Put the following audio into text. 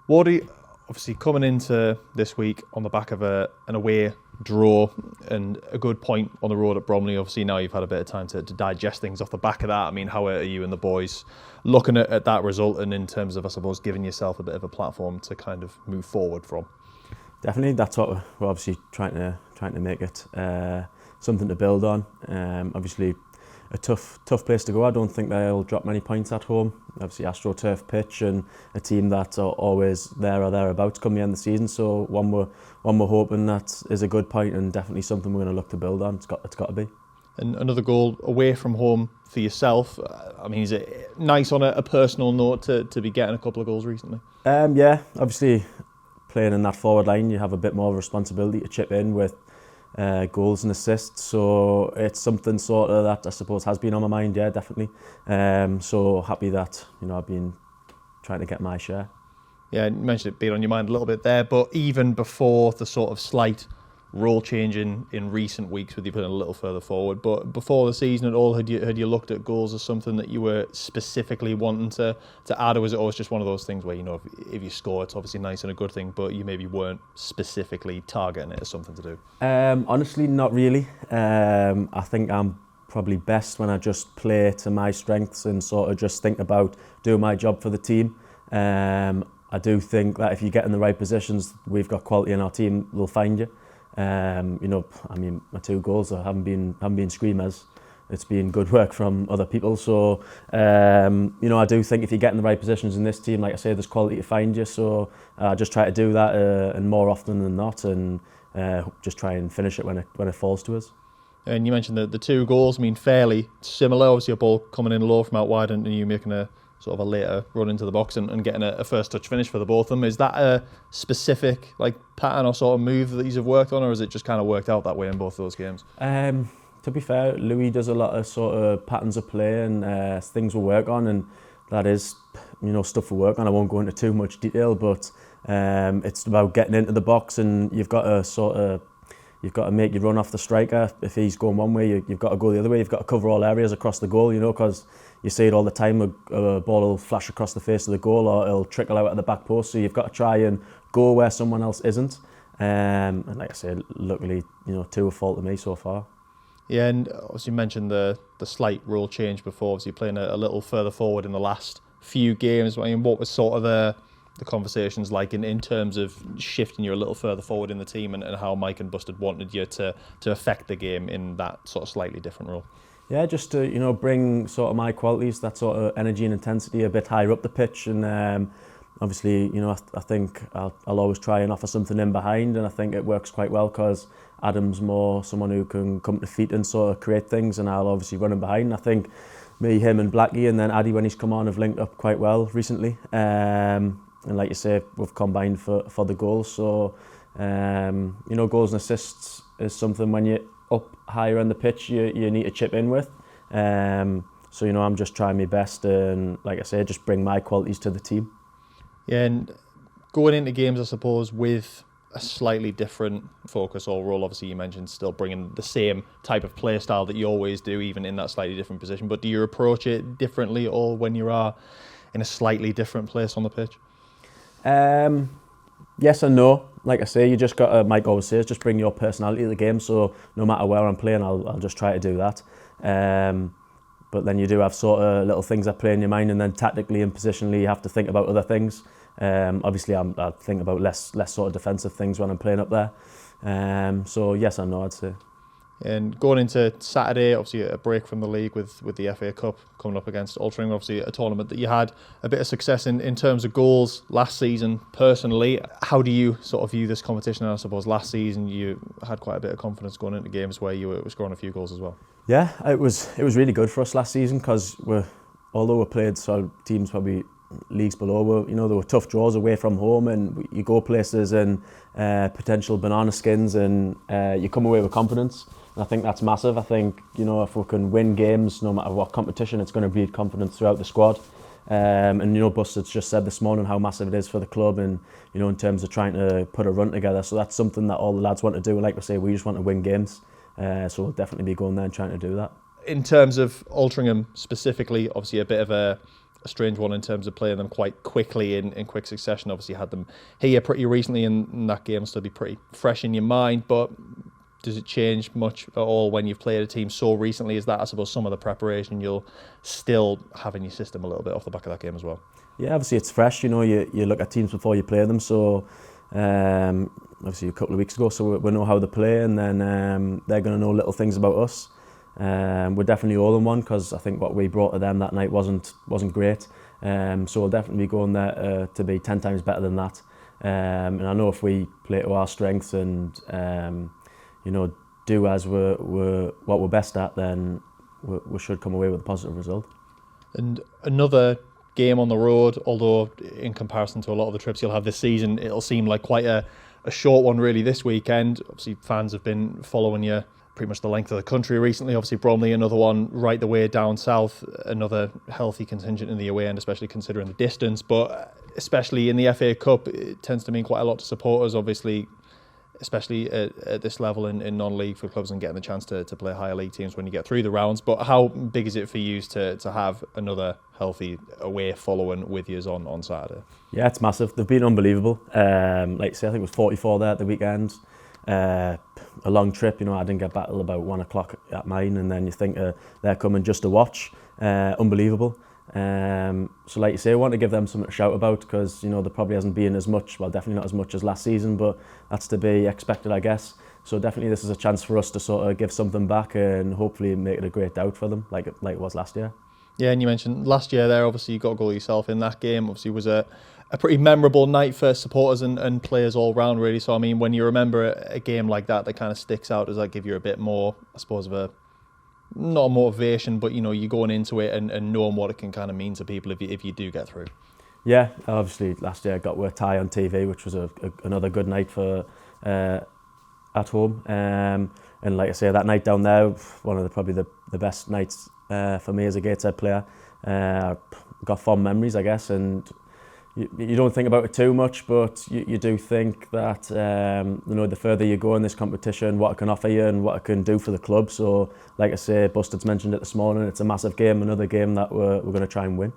What do you, obviously coming into this week on the back of an away draw and a good point on the road at Bromley, obviously now you've had a bit of time to digest things off the back of that. I mean, how are you and the boys looking at that result, and in terms of, I suppose, giving yourself a bit of a platform to kind of move forward from? Definitely, that's what we're obviously trying to make it something to build on. Obviously, a tough place to go. I don't think they'll drop many points at home. Obviously, AstroTurf pitch and a team that are always there or thereabouts come the end of the season. So one we're hoping that is a good point, and definitely something we're going to look to build on. It's got to be. And another goal away from home for yourself. I mean, is it nice on a personal note to be getting a couple of goals recently? Yeah, obviously playing in that forward line, you have a bit more of a responsibility to chip in with goals and assists, so it's something sort of that I suppose has been on my mind, yeah, definitely. So happy that, you know, I've been trying to get my share. Yeah, you mentioned it being on your mind a little bit there, but even before the sort of slight role change in recent weeks, with you putting a little further forward, but before the season at all, had you looked at goals as something that you were specifically wanting to add, or was it always just one of those things where, you know, if you score, it's obviously nice and a good thing, but you maybe weren't specifically targeting it as something to do? Honestly, not really. I think I'm probably best when I just play to my strengths and sort of just think about doing my job for the team. I do think that if you get in the right positions, we've got quality in our team, they'll find you. You know, I mean, my 2 goals haven't been screamers. It's been good work from other people. So, you know, I do think if you get in the right positions in this team, like I say, there's quality to find you. So I just try to do that and more often than not, and just try and finish it when it falls to us. And you mentioned the 2 goals. I mean, fairly similar. Obviously, a ball coming in low from out wide, and you making a sort of a later run into the box and getting a first touch finish for the both of them. Is that a specific like pattern or sort of move that you've worked on, or has it just kind of worked out that way in both of those games? To be fair, Louis does a lot of sort of patterns of play and things we work on, and that is, you know, stuff we work on. I won't go into too much detail, but it's about getting into the box, and you've got to make your run off the striker. If he's going one way, you've got to go the other way. You've got to cover all areas across the goal, you know, because you see it all the time. A ball will flash across the face of the goal, or it'll trickle out at the back post. So you've got to try and go where someone else isn't. And like I said, luckily, you know, 2 have fallen to me so far. Yeah, and obviously you mentioned the slight rule change before. Obviously playing a little further forward in the last few games. I mean, what was sort of the conversations like in terms of shifting you a little further forward in the team, and how Mike and Busted wanted you to affect the game in that sort of slightly different role? Yeah, just to, you know, bring sort of my qualities, that sort of energy and intensity a bit higher up the pitch, and obviously, you know, I think I'll always try and offer something in behind, and I think it works quite well because Adam's more someone who can come to feet and sort of create things, and I'll obviously run in behind. I think me, him and Blackie, and then Addy when he's come on, have linked up quite well recently. And like you say, we've combined for the goals. So, you know, goals and assists is something when you're up higher on the pitch, you need to chip in with. So, you know, I'm just trying my best, and like I say, just bring my qualities to the team. Yeah, and going into games, I suppose, with a slightly different focus or role. Obviously, you mentioned still bringing the same type of play style that you always do, even in that slightly different position. But do you approach it differently, or when you are in a slightly different place on the pitch? Yes and no. Like I say, you just got to, Mike always says, just bring your personality to the game. So no matter where I'm playing, I'll just try to do that. But then you do have sort of little things that play in your mind, and then tactically and positionally you have to think about other things. Obviously I think about less sort of defensive things when I'm playing up there. So yes and no, I'd say. And going into Saturday, obviously a break from the league with the FA Cup coming up against Altrincham, obviously a tournament that you had a bit of success in terms of goals last season. Personally, how do you sort of view this competition? And I suppose last season you had quite a bit of confidence going into games where you were scoring a few goals as well. Yeah, it was really good for us last season because although we played sort of teams probably leagues below, you know, there were tough draws away from home, and you go places and potential banana skins, and you come away with confidence. And I think that's massive. I think, you know, if we can win games, no matter what competition, it's going to breed confidence throughout the squad. And, you know, Busted's just said this morning how massive it is for the club, and, you know, in terms of trying to put a run together. So that's something that all the lads want to do. Like we say, we just want to win games. So we'll definitely be going there and trying to do that. In terms of Altrincham specifically, obviously a bit of a a strange one in terms of playing them quite quickly in quick succession. Obviously had them here pretty recently, and that game will still be pretty fresh in your mind, but does it change much at all when you've played a team so recently? Is that, I suppose, some of the preparation you'll still have in your system a little bit off the back of that game as well? Yeah, obviously it's fresh, you look at teams before you play them, so obviously a couple of weeks ago, so we know how they play, and then they're going to know little things about us. We're definitely all in one, because I think what we brought to them that night wasn't great, so we'll definitely be going there to be 10 times better than that, and I know if we play to our strengths and do as what we're best at, then we should come away with a positive result. And another game on the road, although in comparison to a lot of the trips you'll have this season, it'll seem like quite a short one really this weekend. Obviously fans have been following you pretty much the length of the country recently. Obviously Bromley, another one right the way down south, another healthy contingent in the away end, especially considering the distance, but especially in the FA Cup it tends to mean quite a lot to supporters, obviously, especially at this level in non-league for clubs, and getting the chance to play higher league teams when you get through the rounds. But how big is it for you to have another healthy away following with you on Saturday? Yeah, it's massive. They've been unbelievable. Like I say, I think it was 44 there at the weekend. A long trip, I didn't get back till about 1 o'clock at mine, and then you think they're coming just to watch. Unbelievable. So like you say, I want to give them something to shout about, because there probably hasn't been as much, well, definitely not as much as last season, but that's to be expected, I guess. So definitely this is a chance for us to sort of give something back and hopefully make it a great doubt for them, like it was last year. Yeah, and you mentioned last year there, obviously you got a goal yourself in that game. Obviously it was a pretty memorable night for supporters and players all round really. So I mean, when you remember a game like that kind of sticks out, does that give you a bit more, I suppose, of not a motivation, but you're going into it and knowing what it can kind of mean to people if you do get through? Yeah, obviously last year I got with Ty on TV, which was another good night for at home, and like I say, that night down there, one of probably the best nights for me as a Gateshead player. Got fond memories, I guess, and you don't think about it too much, but you do think that the further you go in this competition, what it can offer you and what it can do for the club. So like I say, Busted's mentioned it this morning, it's a massive game, another game that we're going to try and win.